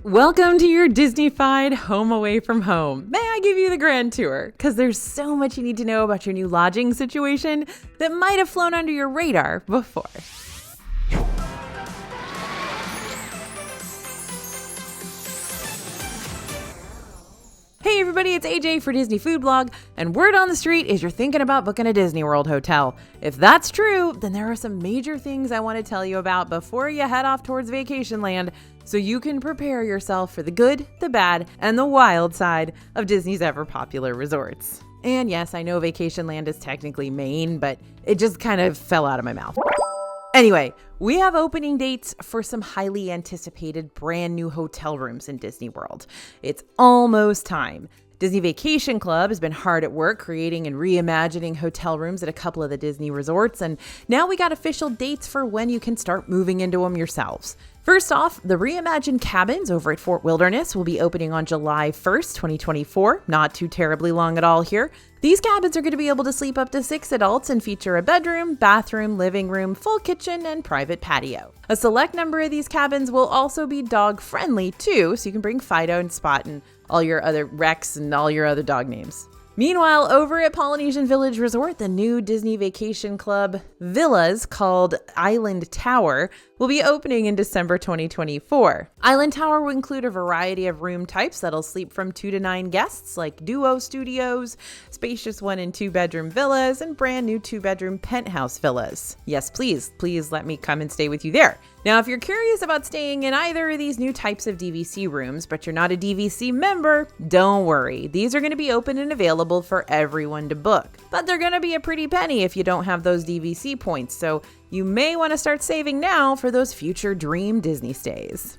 Welcome to your Disney-fied home away from home. May I give you the grand tour? Because there's so much you need to know about your new lodging situation that might have flown under your radar before. Hey everybody, it's AJ for Disney Food Blog, and word on the street is you're thinking about booking a Disney World hotel. If that's true, then there are some major things I want to tell you about before you head off towards vacation land, so you can prepare yourself for the good, the bad, and the wild side of Disney's ever-popular resorts. And yes, I know vacation land is technically Maine, but it just kind of fell out of my mouth. Anyway, we have opening dates for some highly anticipated brand new hotel rooms in Disney World. It's almost time. Disney Vacation Club has been hard at work creating and reimagining hotel rooms at a couple of the Disney resorts, and now we got official dates for when you can start moving into them yourselves. First off, the reimagined cabins over at Fort Wilderness will be opening on July 1st, 2024. Not too terribly long at all here. These cabins are going to be able to sleep up to 6 adults and feature a bedroom, bathroom, living room, full kitchen, and private patio. A select number of these cabins will also be dog friendly too, so you can bring Fido and Spot and all your other Rex and all your other dog names. Meanwhile, over at Polynesian Village Resort, the new Disney Vacation Club villas called Island Tower will be opening in December 2024. Island Tower will include a variety of room types that'll sleep from 2 to 9 guests, like duo studios, spacious 1 and 2 bedroom villas, and brand new 2-bedroom penthouse villas. Yes, please let me come and stay with you there. Now, if you're curious about staying in either of these new types of DVC rooms, but you're not a DVC member, don't worry. These are going to be open and available for everyone to book. But they're going to be a pretty penny if you don't have those DVC points, so you may want to start saving now for those future dream Disney stays.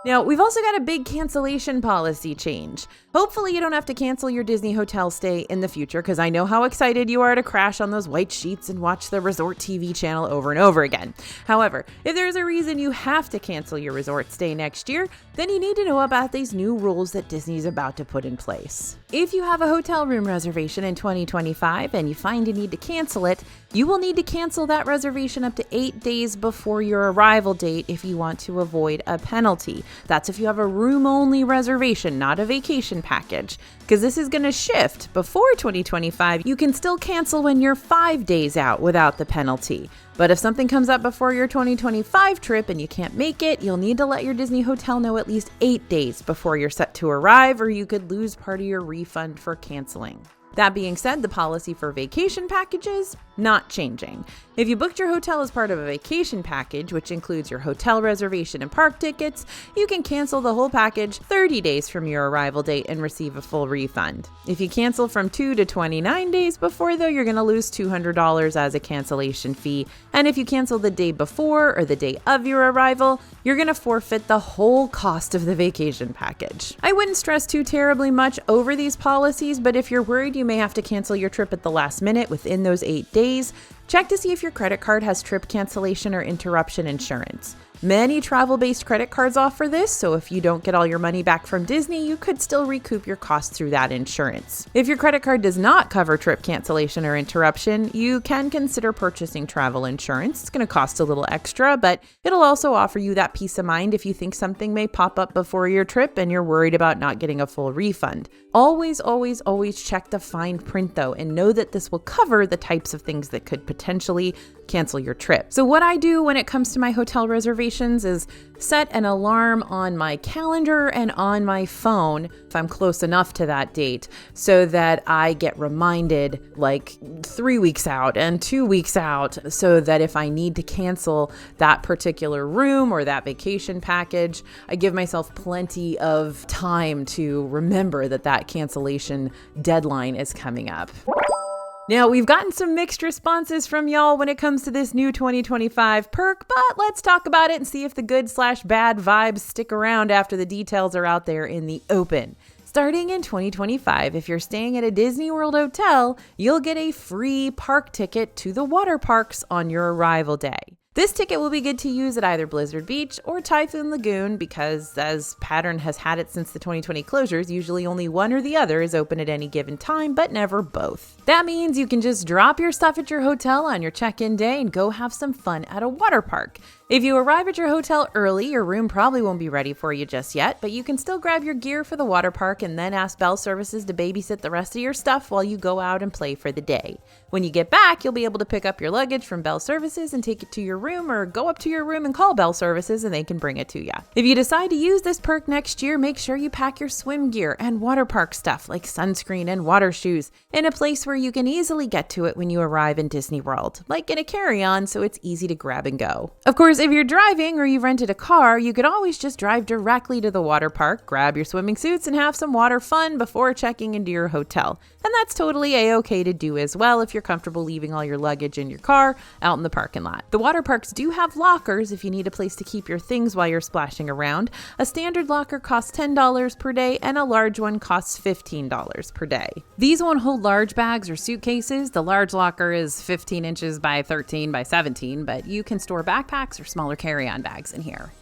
Now, we've also got a big cancellation policy change. Hopefully you don't have to cancel your Disney hotel stay in the future, because I know how excited you are to crash on those white sheets and watch the resort TV channel over and over again. However, if there's a reason you have to cancel your resort stay next year, then you need to know about these new rules that Disney's about to put in place. If you have a hotel room reservation in 2025 and you find you need to cancel it, you will need to cancel that reservation up to 8 days before your arrival date if you want to avoid a penalty. That's if you have a room-only reservation, not a vacation package. Because this is going to shift. Before 2025, you can still cancel when you're 5 days out without the penalty. But if something comes up before your 2025 trip and you can't make it, you'll need to let your Disney hotel know at least 8 days before you're set to arrive, or you could lose part of your refund for canceling. That being said, the policy for vacation packages, not changing. If you booked your hotel as part of a vacation package, which includes your hotel reservation and park tickets, you can cancel the whole package 30 days from your arrival date and receive a full refund. If you cancel from 2 to 29 days before, though, you're going to lose $200 as a cancellation fee. And if you cancel the day before or the day of your arrival, you're going to forfeit the whole cost of the vacation package. I wouldn't stress too terribly much over these policies, but if you're worried you may have to cancel your trip at the last minute within those 8 days, check to see if your credit card has trip cancellation or interruption insurance. Many travel-based credit cards offer this, so if you don't get all your money back from Disney, you could still recoup your costs through that insurance. If your credit card does not cover trip cancellation or interruption, you can consider purchasing travel insurance. It's going to cost a little extra, but it'll also offer you that peace of mind if you think something may pop up before your trip and you're worried about not getting a full refund. Always check the fine print though, and know that this will cover the types of things that could potentially cancel your trip. So what I do when it comes to my hotel reservations is set an alarm on my calendar and on my phone if I'm close enough to that date, so that I get reminded like 3 weeks out and 2 weeks out, so that if I need to cancel that particular room or that vacation package, I give myself plenty of time to remember that cancellation deadline is coming up. Now, we've gotten some mixed responses from y'all when it comes to this new 2025 perk, but let's talk about it and see if the good/bad vibes stick around after the details are out there in the open. Starting in 2025, if you're staying at a Disney World hotel, you'll get a free park ticket to the water parks on your arrival day. This ticket will be good to use at either Blizzard Beach or Typhoon Lagoon because, as pattern has had it since the 2020 closures, usually only one or the other is open at any given time, but never both. That means you can just drop your stuff at your hotel on your check-in day and go have some fun at a water park. If you arrive at your hotel early, your room probably won't be ready for you just yet, but you can still grab your gear for the water park and then ask Bell Services to babysit the rest of your stuff while you go out and play for the day. When you get back, you'll be able to pick up your luggage from Bell Services and take it to your room, or go up to your room and call Bell Services and they can bring it to you. If you decide to use this perk next year, make sure you pack your swim gear and water park stuff like sunscreen and water shoes in a place where you can easily get to it when you arrive in Disney World, like in a carry-on, so it's easy to grab and go. Of course, if you're driving or you've rented a car, you could always just drive directly to the water park, grab your swimming suits, and have some water fun before checking into your hotel. And that's totally a-okay to do as well if you're comfortable leaving all your luggage in your car out in the parking lot. The water parks do have lockers if you need a place to keep your things while you're splashing around. A standard locker costs $10 per day and a large one costs $15 per day. These won't hold large bags or suitcases. The large locker is 15 inches by 13 by 17, but you can store backpacks or smaller carry-on bags in here.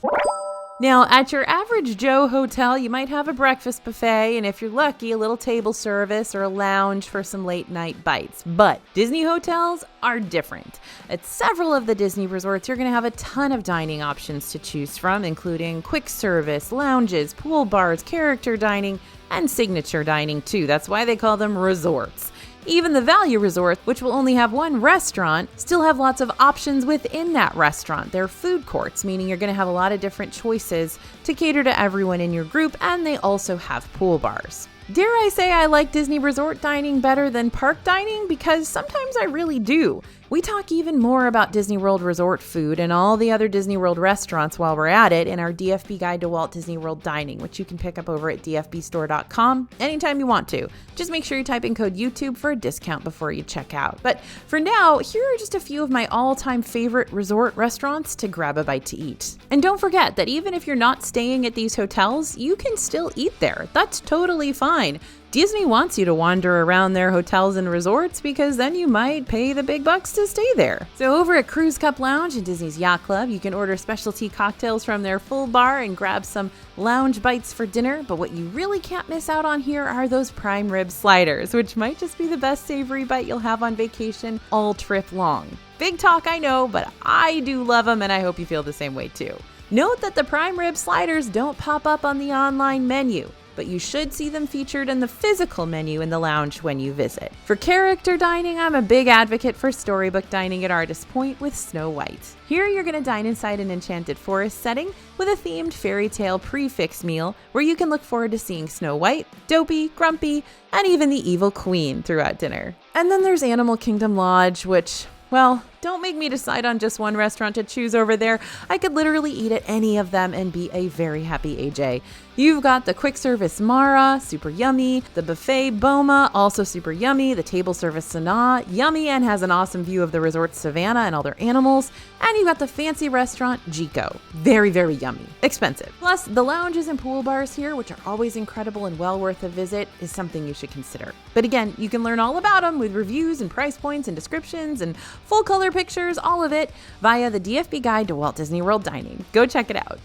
Now, at your average Joe hotel, you might have a breakfast buffet, and if you're lucky, a little table service or a lounge for some late night bites. But Disney hotels are different. At several of the Disney resorts, you're going to have a ton of dining options to choose from, including quick service, lounges, pool bars, character dining, and signature dining too. That's why they call them resorts. Even the value resorts, which will only have one restaurant, still have lots of options within that restaurant. They're food courts, meaning you're going to have a lot of different choices to cater to everyone in your group, and they also have pool bars. Dare I say I like Disney resort dining better than park dining? Because sometimes I really do. We talk even more about Disney World Resort food and all the other Disney World restaurants while we're at it in our DFB Guide to Walt Disney World Dining, which you can pick up over at dfbstore.com anytime you want to. Just make sure you type in code YouTube for a discount before you check out. But for now, here are just a few of my all-time favorite resort restaurants to grab a bite to eat. And don't forget that even if you're not staying at these hotels, you can still eat there. That's totally fine. Disney wants you to wander around their hotels and resorts because then you might pay the big bucks to stay there. So over at Cruise Cup Lounge and Disney's Yacht Club, you can order specialty cocktails from their full bar and grab some lounge bites for dinner. But what you really can't miss out on here are those prime rib sliders, which might just be the best savory bite you'll have on vacation all trip long. Big talk, I know, but I do love them, and I hope you feel the same way too. Note that the prime rib sliders don't pop up on the online menu, but you should see them featured in the physical menu in the lounge when you visit. For character dining, I'm a big advocate for storybook dining at Artist Point with Snow White. Here you're going to dine inside an enchanted forest setting with a themed fairy tale prefix meal where you can look forward to seeing Snow White, Dopey, Grumpy, and even the evil queen throughout dinner. And then there's Animal Kingdom Lodge, which, well, don't make me decide on just one restaurant to choose over there. I could literally eat at any of them and be a very happy AJ. You've got the quick service Mara, super yummy, the buffet Boma, also super yummy, the table service Sanaa, yummy and has an awesome view of the resort Savannah and all their animals, and you've got the fancy restaurant Jico, very, very yummy, expensive. Plus, the lounges and pool bars here, which are always incredible and well worth a visit, is something you should consider. But again, you can learn all about them with reviews and price points and descriptions and full color pictures, all of it, via the DFB Guide to Walt Disney World Dining. Go check it out.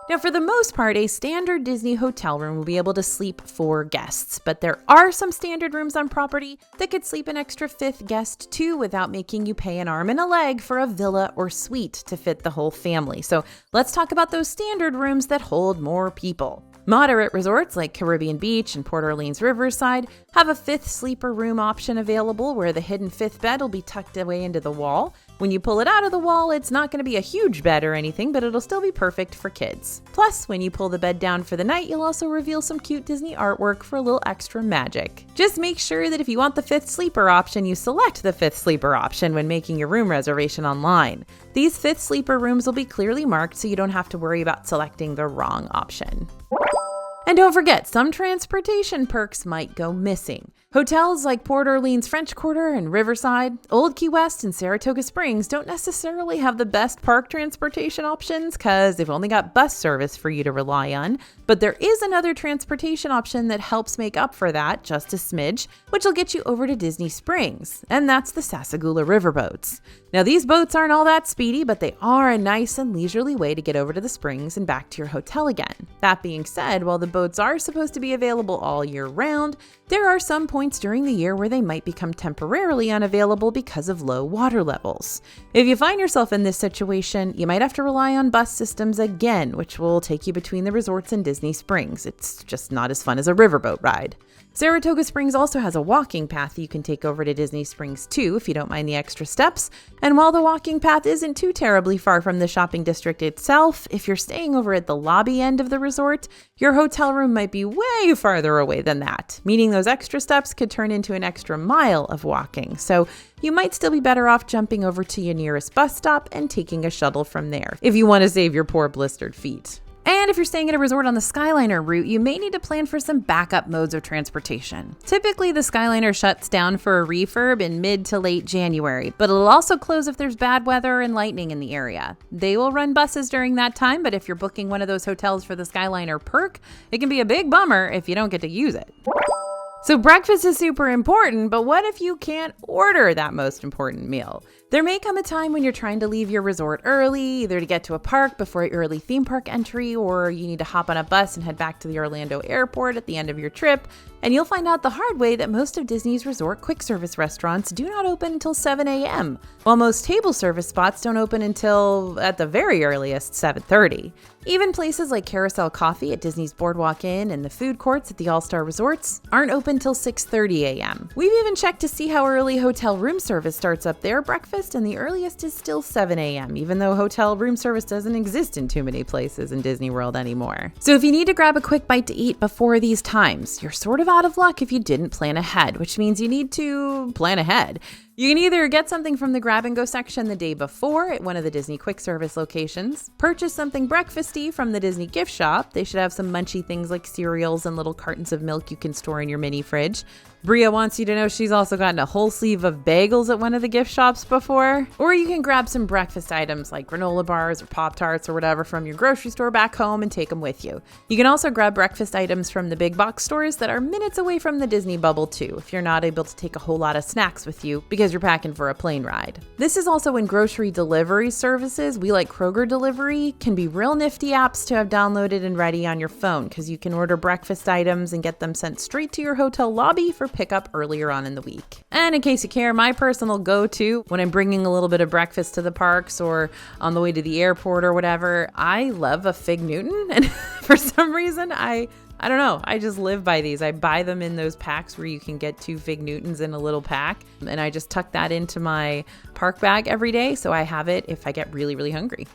Now, for the most part, a standard Disney hotel room will be able to sleep 4 guests, but there are some standard rooms on property that could sleep an extra 5th guest too without making you pay an arm and a leg for a villa or suite to fit the whole family. So let's talk about those standard rooms that hold more people. Moderate resorts like Caribbean Beach and Port Orleans Riverside have a 5th sleeper room option available where the hidden 5th bed will be tucked away into the wall. When you pull it out of the wall, it's not going to be a huge bed or anything, but it'll still be perfect for kids. Plus, when you pull the bed down for the night, you'll also reveal some cute Disney artwork for a little extra magic. Just make sure that if you want the 5th sleeper option, you select the 5th sleeper option when making your room reservation online. These 5th sleeper rooms will be clearly marked so you don't have to worry about selecting the wrong option. And don't forget, some transportation perks might go missing. Hotels like Port Orleans French Quarter and Riverside, Old Key West, and Saratoga Springs don't necessarily have the best park transportation options because they've only got bus service for you to rely on. But there is another transportation option that helps make up for that just a smidge, which will get you over to Disney Springs, and that's the Sassagoula Riverboats. Now, these boats aren't all that speedy, but they are a nice and leisurely way to get over to the springs and back to your hotel again. That being said, while the boats are supposed to be available all year round, there are some points points during the year where they might become temporarily unavailable because of low water levels. If you find yourself in this situation, you might have to rely on bus systems again, which will take you between the resorts and Disney Springs. It's just not as fun as a riverboat ride. Saratoga Springs also has a walking path you can take over to Disney Springs too, if you don't mind the extra steps. And while the walking path isn't too terribly far from the shopping district itself, if you're staying over at the lobby end of the resort, your hotel room might be way farther away than that, meaning those extra steps could turn into an extra mile of walking. So you might still be better off jumping over to your nearest bus stop and taking a shuttle from there, if you want to save your poor blistered feet. And if you're staying at a resort on the Skyliner route, you may need to plan for some backup modes of transportation. Typically, the Skyliner shuts down for a refurb in mid to late January, but it'll also close if there's bad weather and lightning in the area. They will run buses during that time, but if you're booking one of those hotels for the Skyliner perk, it can be a big bummer if you don't get to use it. So breakfast is super important, but what if you can't order that most important meal? There may come a time when you're trying to leave your resort early, either to get to a park before your early theme park entry, or you need to hop on a bus and head back to the Orlando airport at the end of your trip. And you'll find out the hard way that most of Disney's resort quick service restaurants do not open until 7 a.m., while most table service spots don't open until, at the very earliest, 7:30. Even places like Carousel Coffee at Disney's Boardwalk Inn and the food courts at the All-Star Resorts aren't open till 6:30 a.m. We've even checked to see how early hotel room service starts up there breakfast, and the earliest is still 7 a.m., even though hotel room service doesn't exist in too many places in Disney World anymore. So if you need to grab a quick bite to eat before these times, you're sort of out of luck if you didn't plan ahead, which means you need to plan ahead. You can either get something from the grab-and-go section the day before at one of the Disney quick service locations, purchase something breakfasty from the Disney gift shop. They should have some munchy things like cereals and little cartons of milk you can store in your mini fridge. Bria wants you to know she's also gotten a whole sleeve of bagels at one of the gift shops before. Or you can grab some breakfast items like granola bars or Pop-Tarts or whatever from your grocery store back home and take them with you. You can also grab breakfast items from the big box stores that are minutes away from the Disney bubble too, if you're not able to take a whole lot of snacks with you because you're packing for a plane ride. This is also when grocery delivery services, we like Kroger Delivery, can be real nifty apps to have downloaded and ready on your phone, because you can order breakfast items and get them sent straight to your hotel lobby for pickup earlier on in the week. And in case you care, my personal go-to when I'm bringing a little bit of breakfast to the parks or on the way to the airport or whatever, I love a Fig Newton. And for some reason, I don't know, I just live by these. I buy them in those packs where you can get 2 Fig Newtons in a little pack. And I just tuck that into my park bag every day, so I have it if I get really, really hungry.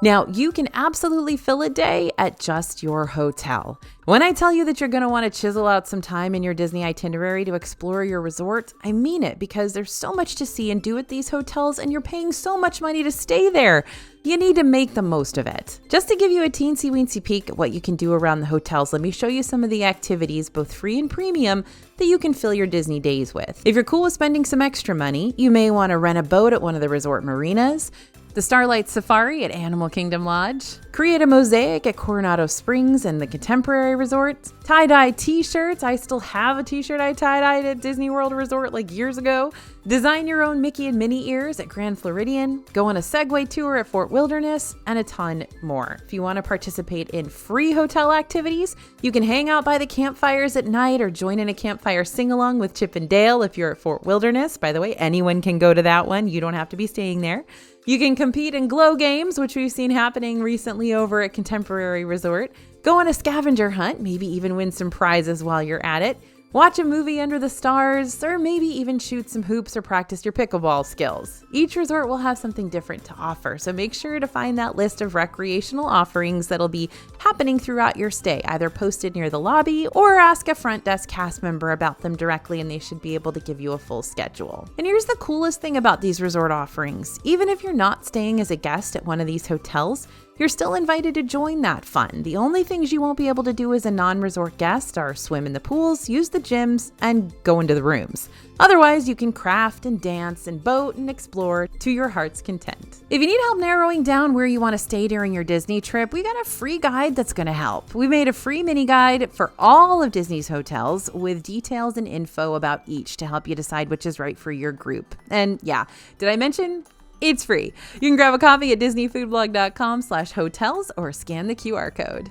Now, you can absolutely fill a day at just your hotel. When I tell you that you're going to want to chisel out some time in your Disney itinerary to explore your resort, I mean it, because there's so much to see and do at these hotels, and you're paying so much money to stay there. You need to make the most of it. Just to give you a teensy-weensy peek at what you can do around the hotels, let me show you some of the activities, both free and premium, that you can fill your Disney days with. If you're cool with spending some extra money, you may want to rent a boat at one of the resort marinas, the Starlight Safari at Animal Kingdom Lodge, create a mosaic at Coronado Springs and the Contemporary Resort, tie-dye t-shirts. I still have a t-shirt I tie-dyed at Disney World Resort like years ago. Design your own Mickey and Minnie ears at Grand Floridian, go on a Segway tour at Fort Wilderness, and a ton more. If you want to participate in free hotel activities, you can hang out by the campfires at night or join in a campfire sing-along with Chip and Dale if you're at Fort Wilderness. By the way, anyone can go to that one. You don't have to be staying there. You can compete in glow games, which we've seen happening recently over at Contemporary Resort. Go on a scavenger hunt, maybe even win some prizes while you're at it. Watch a movie under the stars, or maybe even shoot some hoops or practice your pickleball skills. Each resort will have something different to offer, so make sure to find that list of recreational offerings that'll be happening throughout your stay, either posted near the lobby or ask a front desk cast member about them directly, and they should be able to give you a full schedule. And here's the coolest thing about these resort offerings. Even if you're not staying as a guest at one of these hotels, you're still invited to join that fun. The only things you won't be able to do as a non-resort guest are swim in the pools, use the gyms, and go into the rooms. Otherwise, you can craft and dance and boat and explore to your heart's content. If you need help narrowing down where you want to stay during your Disney trip, we got a free guide that's going to help. We made a free mini guide for all of Disney's hotels with details and info about each to help you decide which is right for your group. And yeah, did I mention? It's free. You can grab a copy at disneyfoodblog.com/hotels or scan the QR code.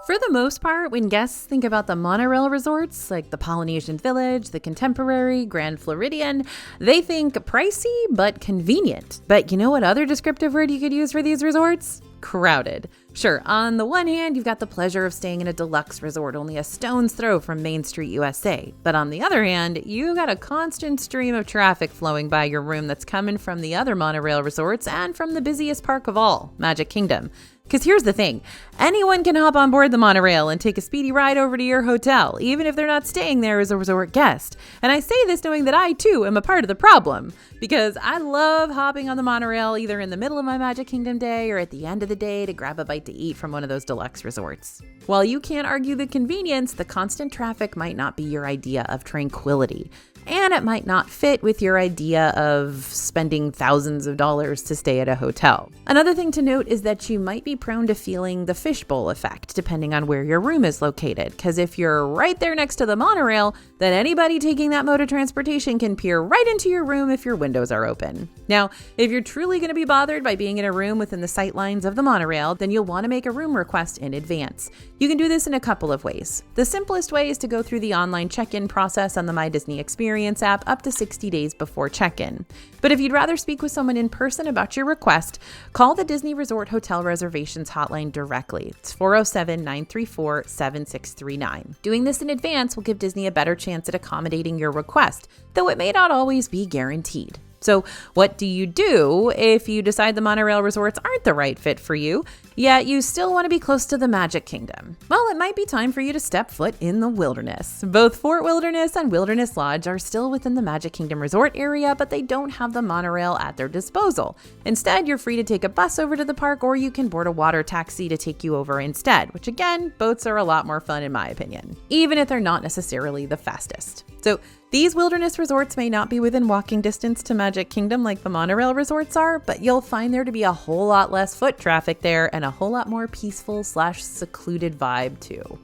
For the most part, when guests think about the monorail resorts, like the Polynesian Village, the Contemporary, Grand Floridian, they think pricey but convenient. But you know what other descriptive word you could use for these resorts? Crowded. Sure, on the one hand, you've got the pleasure of staying in a deluxe resort only a stone's throw from Main Street, USA. But on the other hand, you got a constant stream of traffic flowing by your room that's coming from the other monorail resorts and from the busiest park of all, Magic Kingdom. Because here's the thing, anyone can hop on board the monorail and take a speedy ride over to your hotel, even if they're not staying there as a resort guest. And I say this knowing that I, too, am a part of the problem, because I love hopping on the monorail either in the middle of my Magic Kingdom day or at the end of the day to grab a bite to eat from one of those deluxe resorts. While you can't argue the convenience, the constant traffic might not be your idea of tranquility. And it might not fit with your idea of spending thousands of dollars to stay at a hotel. Another thing to note is that you might be prone to feeling the fishbowl effect depending on where your room is located. Because if you're right there next to the monorail, then anybody taking that mode of transportation can peer right into your room if your windows are open. Now, if you're truly going to be bothered by being in a room within the sight lines of the monorail, then you'll want to make a room request in advance. You can do this in a couple of ways. The simplest way is to go through the online check-in process on the My Disney Experience app up to 60 days before check-in. But if you'd rather speak with someone in person about your request, call the Disney Resort Hotel Reservations hotline directly. It's 407-934-7639. Doing this in advance will give Disney a better chance at accommodating your request, though it may not always be guaranteed. So what do you do if you decide the monorail resorts aren't the right fit for you, yet you still want to be close to the Magic Kingdom? Well, it might be time for you to step foot in the wilderness. Both Fort Wilderness and Wilderness Lodge are still within the Magic Kingdom resort area, but they don't have the monorail at their disposal. Instead, you're free to take a bus over to the park, or you can board a water taxi to take you over instead, which again, boats are a lot more fun in my opinion, even if they're not necessarily the fastest. So these wilderness resorts may not be within walking distance to Magic Kingdom like the monorail resorts are, but you'll find there to be a whole lot less foot traffic there and a whole lot more peaceful/secluded vibe too.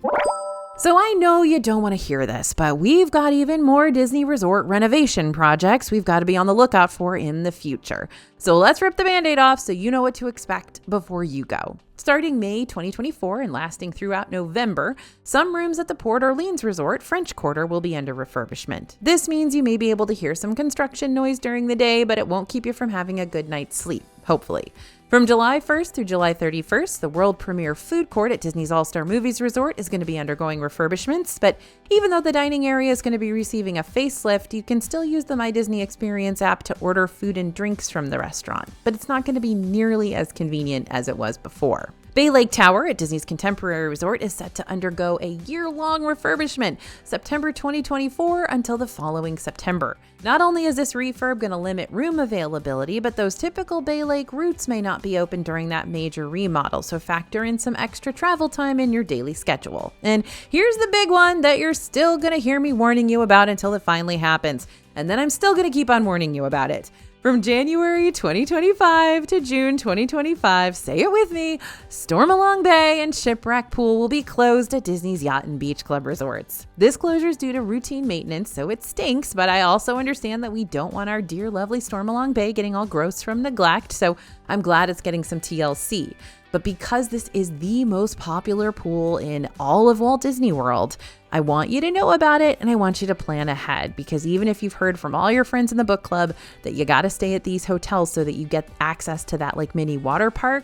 So I know you don't want to hear this, but we've got even more Disney resort renovation projects we've got to be on the lookout for in the future. So let's rip the Band-Aid off so you know what to expect before you go. Starting May 2024 and lasting throughout November, some rooms at the Port Orleans Resort French Quarter will be under refurbishment. This means you may be able to hear some construction noise during the day, but it won't keep you from having a good night's sleep, hopefully. From July 1st through July 31st, the world premiere food court at Disney's All-Star Movies Resort is going to be undergoing refurbishments, but even though the dining area is going to be receiving a facelift, you can still use the My Disney Experience app to order food and drinks from the restaurant, but it's not going to be nearly as convenient as it was before. Bay Lake Tower at Disney's Contemporary Resort is set to undergo a year-long refurbishment, September 2024 until the following September. Not only is this refurb going to limit room availability, but those typical Bay Lake routes may not be open during that major remodel, so factor in some extra travel time in your daily schedule. And here's the big one that you're still going to hear me warning you about until it finally happens, and then I'm still going to keep on warning you about it. From January 2025 to June 2025, say it with me, Stormalong Bay and Shipwreck Pool will be closed at Disney's Yacht and Beach Club resorts. This closure is due to routine maintenance, so it stinks, but I also understand that we don't want our dear lovely Stormalong Bay getting all gross from neglect, so I'm glad it's getting some TLC. But because this is the most popular pool in all of Walt Disney World, I want you to know about it and I want you to plan ahead, because even if you've heard from all your friends in the book club that you got to stay at these hotels so that you get access to that like mini water park,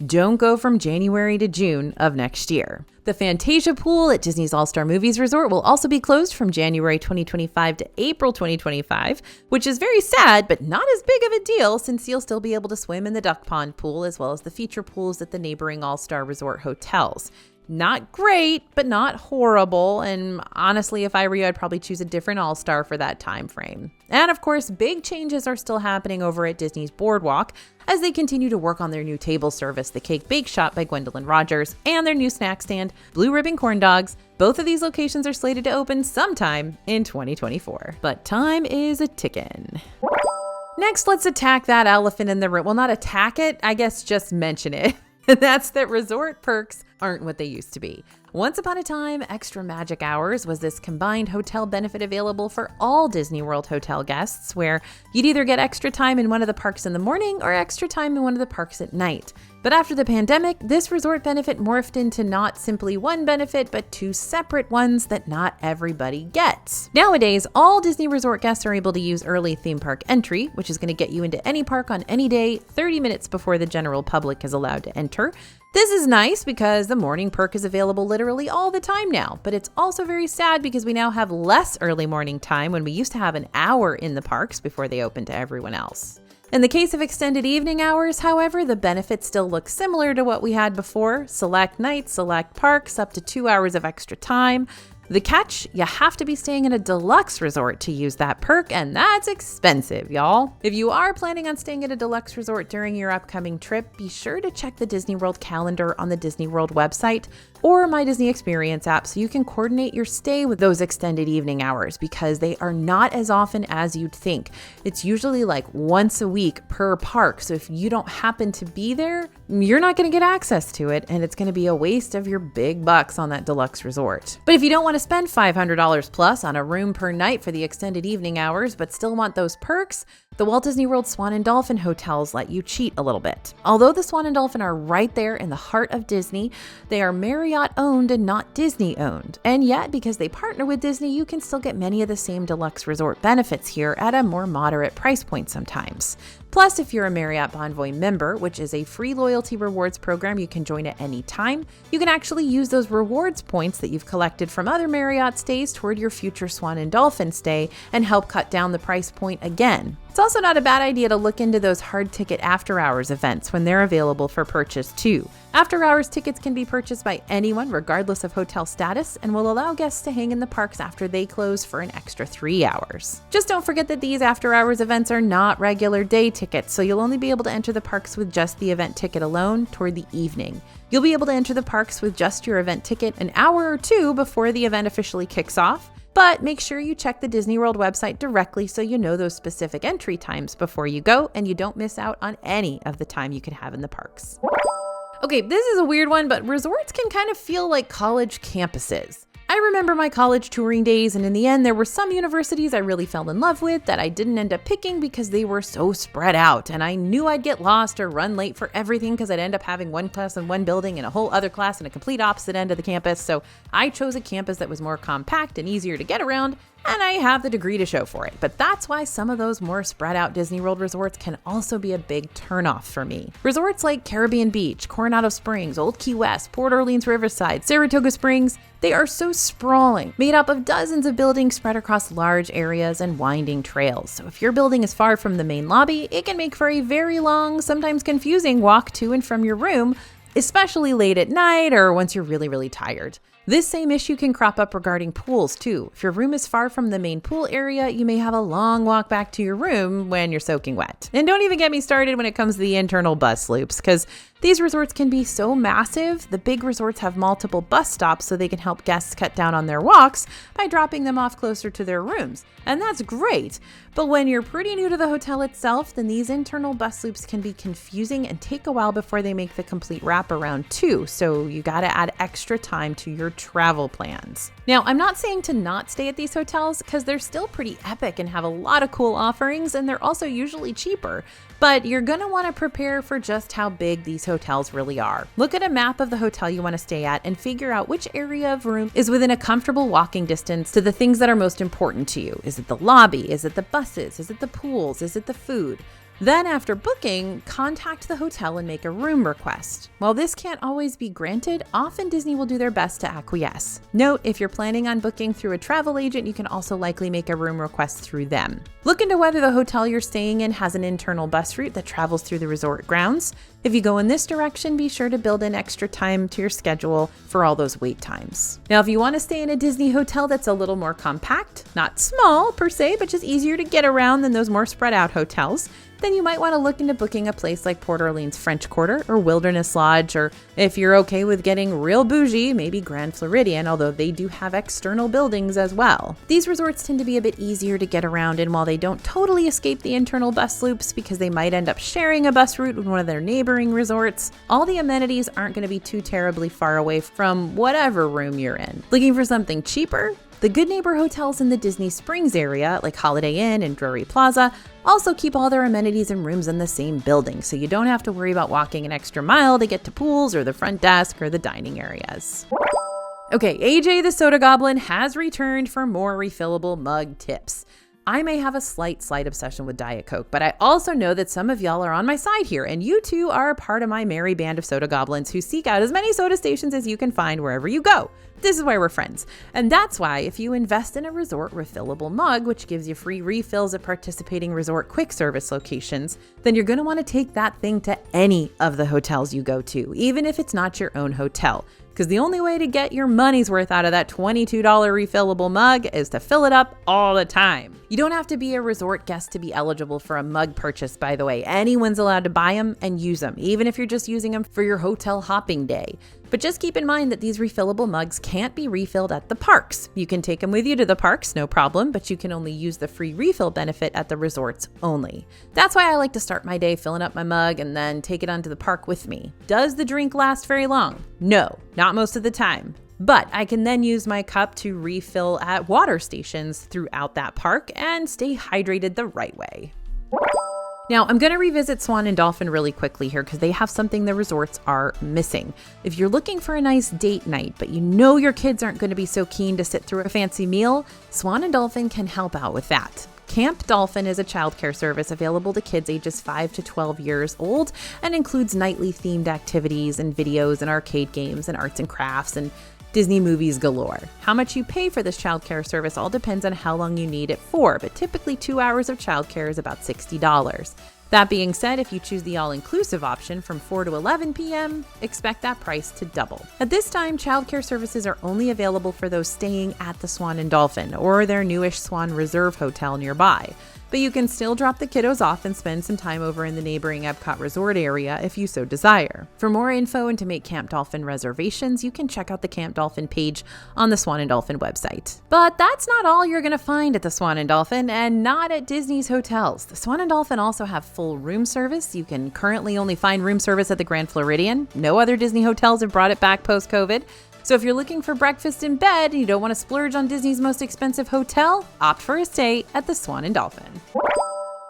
don't go from January to June of next year. The Fantasia Pool at Disney's All-Star Movies Resort will also be closed from January 2025 to April 2025, which is very sad, but not as big of a deal since you'll still be able to swim in the Duck Pond pool as well as the feature pools at the neighboring All-Star Resort hotels. Not great, but not horrible. And honestly, if I were you, I'd probably choose a different All-Star for that time frame. And of course, big changes are still happening over at Disney's Boardwalk as they continue to work on their new table service, the Cake Bake Shop by Gwendolyn Rogers, and their new snack stand, Blue Ribbon Corn Dogs. Both of these locations are slated to open sometime in 2024. But time is a ticking. Next, let's attack that elephant in the room. Well, not attack it, I guess just mention it. And that's that resort perks aren't what they used to be. Once upon a time, Extra Magic Hours was this combined hotel benefit available for all Disney World hotel guests, where you'd either get extra time in one of the parks in the morning or extra time in one of the parks at night. But after the pandemic, this resort benefit morphed into not simply one benefit, but two separate ones that not everybody gets. Nowadays, all Disney Resort guests are able to use early theme park entry, which is going to get you into any park on any day, 30 minutes before the general public is allowed to enter. This is nice because the morning perk is available literally all the time now, but it's also very sad because we now have less early morning time when we used to have an hour in the parks before they opened to everyone else. In the case of extended evening hours, however, the benefits still look similar to what we had before. Select nights, select parks, up to 2 hours of extra time. The catch, you have to be staying in a deluxe resort to use that perk, and that's expensive, y'all. If you are planning on staying at a deluxe resort during your upcoming trip, be sure to check the Disney World calendar on the Disney World website or My Disney Experience app so you can coordinate your stay with those extended evening hours, because they are not as often as you'd think. It's usually like once a week per park, so if you don't happen to be there, you're not going to get access to it, and it's going to be a waste of your big bucks on that deluxe resort. But if you don't want to spend $500 plus on a room per night for the extended evening hours, but still want those perks, the Walt Disney World Swan and Dolphin hotels let you cheat a little bit. Although the Swan and Dolphin are right there in the heart of Disney, they are Marriott owned and not Disney owned. And yet, because they partner with Disney, you can still get many of the same deluxe resort benefits here at a more moderate price point sometimes. Plus, if you're a Marriott Bonvoy member, which is a free loyalty rewards program you can join at any time, you can actually use those rewards points that you've collected from other Marriott stays toward your future Swan and Dolphin stay and help cut down the price point again. It's also not a bad idea to look into those hard ticket after hours events when they're available for purchase too. After hours tickets can be purchased by anyone regardless of hotel status and will allow guests to hang in the parks after they close for an extra 3 hours. Just don't forget that these after hours events are not regular day tickets, so you'll only be able to enter the parks with just the event ticket alone toward the evening. You'll be able to enter the parks with just your event ticket an hour or two before the event officially kicks off. But make sure you check the Disney World website directly so you know those specific entry times before you go and you don't miss out on any of the time you could have in the parks. Okay, this is a weird one, but resorts can kind of feel like college campuses. I remember my college touring days, and in the end, there were some universities I really fell in love with that I didn't end up picking because they were so spread out, and I knew I'd get lost or run late for everything because I'd end up having one class in one building and a whole other class in a complete opposite end of the campus, so I chose a campus that was more compact and easier to get around, and I have the degree to show for it. But that's why some of those more spread out Disney World resorts can also be a big turnoff for me. Resorts like Caribbean Beach, Coronado Springs, Old Key West, Port Orleans Riverside, Saratoga Springs, they are so sprawling, made up of dozens of buildings spread across large areas and winding trails. So if your building is far from the main lobby, it can make for a very long, sometimes confusing walk to and from your room, especially late at night or once you're really, really tired. This same issue can crop up regarding pools too. If your room is far from the main pool area, you may have a long walk back to your room when you're soaking wet. And don't even get me started when it comes to the internal bus loops, because these resorts can be so massive. The big resorts have multiple bus stops so they can help guests cut down on their walks by dropping them off closer to their rooms. And that's great. But when you're pretty new to the hotel itself, then these internal bus loops can be confusing and take a while before they make the complete wraparound too. So you gotta add extra time to your travel plans. Now, I'm not saying to not stay at these hotels because they're still pretty epic and have a lot of cool offerings, and they're also usually cheaper. But you're going to want to prepare for just how big these hotels really are. Look at a map of the hotel you want to stay at and figure out which area of room is within a comfortable walking distance to the things that are most important to you. Is it the lobby? Is it the buses? Is it the pools? Is it the food? Then after booking, contact the hotel and make a room request. While this can't always be granted, often Disney will do their best to acquiesce. Note, if you're planning on booking through a travel agent, you can also likely make a room request through them. Look into whether the hotel you're staying in has an internal bus route that travels through the resort grounds. If you go in this direction, be sure to build in extra time to your schedule for all those wait times. Now, if you want to stay in a Disney hotel that's a little more compact, not small per se, but just easier to get around than those more spread out hotels, then you might want to look into booking a place like Port Orleans French Quarter or Wilderness Lodge, or if you're okay with getting real bougie, maybe Grand Floridian, although they do have external buildings as well. These resorts tend to be a bit easier to get around in, while they don't totally escape the internal bus loops because they might end up sharing a bus route with one of their neighboring resorts, all the amenities aren't going to be too terribly far away from whatever room you're in. Looking for something cheaper? The Good Neighbor hotels in the Disney Springs area, like Holiday Inn and Drury Plaza, also keep all their amenities and rooms in the same building, so you don't have to worry about walking an extra mile to get to pools or the front desk or the dining areas. Okay, AJ the Soda Goblin has returned for more refillable mug tips. I may have a slight obsession with Diet Coke, but I also know that some of y'all are on my side here, and you too are a part of my merry band of soda goblins who seek out as many soda stations as you can find wherever you go. This is why we're friends. And that's why if you invest in a resort refillable mug, which gives you free refills at participating resort quick service locations, then you're going to want to take that thing to any of the hotels you go to, even if it's not your own hotel. Because the only way to get your money's worth out of that $22 refillable mug is to fill it up all the time. You don't have to be a resort guest to be eligible for a mug purchase, by the way. Anyone's allowed to buy them and use them, even if you're just using them for your hotel hopping day. But just keep in mind that these refillable mugs can't be refilled at the parks. You can take them with you to the parks, no problem, but you can only use the free refill benefit at the resorts only. That's why I like to start my day filling up my mug and then take it onto the park with me. Does the drink last very long? No, not most of the time. But I can then use my cup to refill at water stations throughout that park and stay hydrated the right way. Now, I'm going to revisit Swan and Dolphin really quickly here because they have something the resorts are missing. If you're looking for a nice date night, but you know your kids aren't going to be so keen to sit through a fancy meal, Swan and Dolphin can help out with that. Camp Dolphin is a childcare service available to kids ages 5 to 12 years old and includes nightly themed activities and videos and arcade games and arts and crafts and Disney movies galore. How much you pay for this childcare service all depends on how long you need it for, but typically 2 hours of childcare is about $60. That being said, if you choose the all-inclusive option from 4 to 11 p.m., expect that price to double. At this time, childcare services are only available for those staying at the Swan and Dolphin or their newish Swan Reserve hotel nearby. But you can still drop the kiddos off and spend some time over in the neighboring Epcot Resort area if you so desire. For more info and to make Camp Dolphin reservations, you can check out the Camp Dolphin page on the Swan and Dolphin website. But that's not all you're going to find at the Swan and Dolphin, and not at Disney's hotels. The Swan and Dolphin also have full room service. You can currently only find room service at the Grand Floridian. No other Disney hotels have brought it back post-COVID. So if you're looking for breakfast in bed and you don't want to splurge on Disney's most expensive hotel, opt for a stay at the Swan and Dolphin.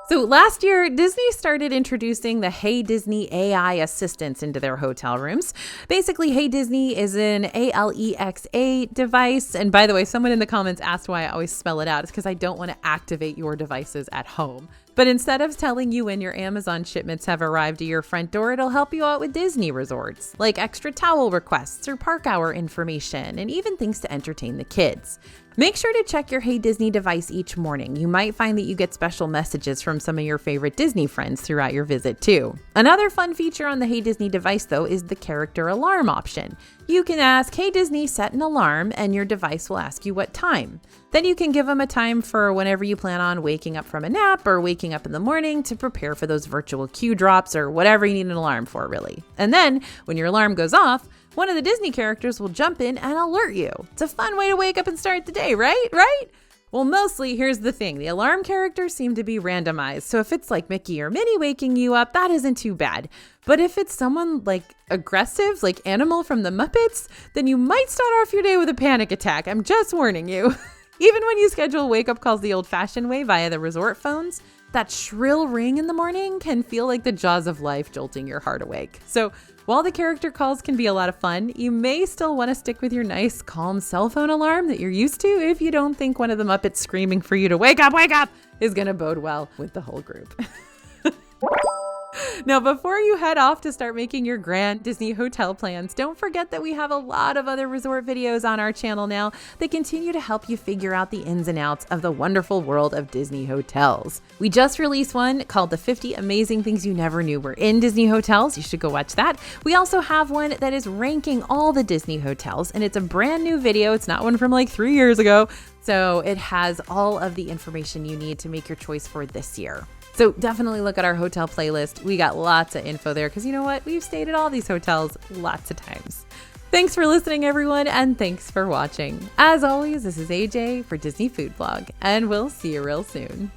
So last year, Disney started introducing the Hey Disney AI assistants into their hotel rooms. Basically, Hey Disney is an Alexa device. And by the way, someone in the comments asked why I always spell it out. It's because I don't want to activate your devices at home. But instead of telling you when your Amazon shipments have arrived to your front door, it'll help you out with Disney resorts, like extra towel requests or park hour information, and even things to entertain the kids. Make sure to check your Hey Disney device each morning. You might find that you get special messages from some of your favorite Disney friends throughout your visit too. Another fun feature on the Hey Disney device though is the character alarm option. You can ask, "Hey Disney, set an alarm," and your device will ask you what time. Then you can give them a time for whenever you plan on waking up from a nap or waking up in the morning to prepare for those virtual cue drops or whatever you need an alarm for, really. And then when your alarm goes off, one of the Disney characters will jump in and alert you. It's a fun way to wake up and start the day, right? Well, mostly, here's the thing. The alarm characters seem to be randomized. So if it's like Mickey or Minnie waking you up, that isn't too bad. But if it's someone like aggressive, like Animal from the Muppets, then you might start off your day with a panic attack. I'm just warning you. Even when you schedule wake-up calls the old-fashioned way via the resort phones, that shrill ring in the morning can feel like the jaws of life jolting your heart awake. So while the character calls can be a lot of fun, you may still want to stick with your nice, calm cell phone alarm that you're used to if you don't think one of the Muppets screaming for you to wake up, is going to bode well with the whole group. Now, before you head off to start making your grand Disney hotel plans, don't forget that we have a lot of other resort videos on our channel now that continue to help you figure out the ins and outs of the wonderful world of Disney hotels. We just released one called the 50 Amazing Things You Never Knew Were in Disney Hotels. You should go watch that. We also have one that is ranking all the Disney hotels, and it's a brand new video. It's not one from like 3 years ago. So it has all of the information you need to make your choice for this year. So definitely look at our hotel playlist. We got lots of info there because you know what? We've stayed at all these hotels lots of times. Thanks for listening, everyone, and thanks for watching. As always, this is AJ for Disney Food Blog, and we'll see you real soon.